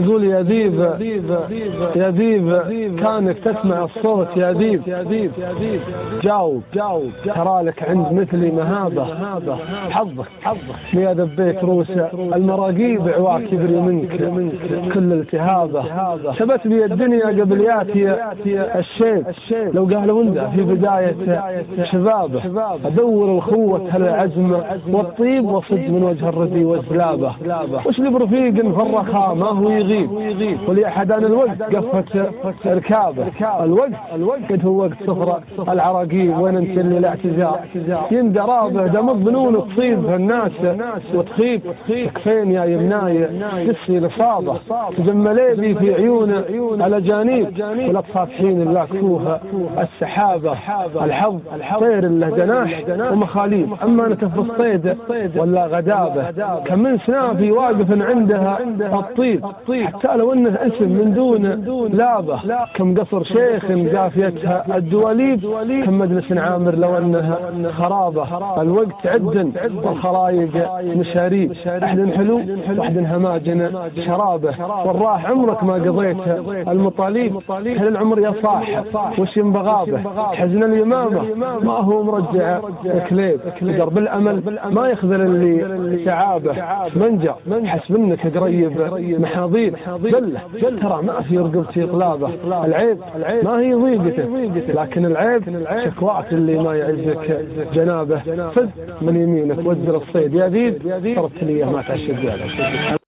يقول يا ذيب يا ذيب كانك تسمع الصوت يا ذيب جاوب ترى لك عند مثلي مهابة حظك يا ذبيت روس المراقيب عواك يبري منك كل التهابة ثبت بي الدنيا قبل ياتي الشيب لو قالوا انده في بداية شبابه ادور الخوة هالعزم والطيب وصد من وجه الردي والزلابة وش لي برفيق في الرخاء ما هو يغيب ولأحدان الوقت قفت ركابه الوقت قد هو وقت صفرة العراقيب وين انت اللي الاعتذار يندى رابه دم الظنون تصيب الناس وتخيب كفين يا يمناي تسي لصابه تجملي بي في عيون الاجانيب والاطفال حين اللاكفوها السحابه الحظ طير له جناح ومخاليب اما نتف الصيد ولا غدابه كم من سنافي واقف عندها الطيب حتى لو انه اسم من دون لابه كم قصر شيخ جافيتها الدواليب كم مجلس عامر لو انها خرابه الوقت عد والخرايق مشاريب احد حلو واحد هماجن شرابه والراح عمرك ما قضيت المطاليب هل العمر يا صاح وش بغابه حزن اليمامه ما هو مرجع كليب درب الامل ما يخذل اللي تعابه منجع حسب انك قريب محاضير بله ترى ما في رقبتي طلابه العيب ما هي ضيقته لكن العيب شكواك اللي ما يعزك جنابه فز من يمينك وزر الصيد يا ذيب صرت لي ما تعشق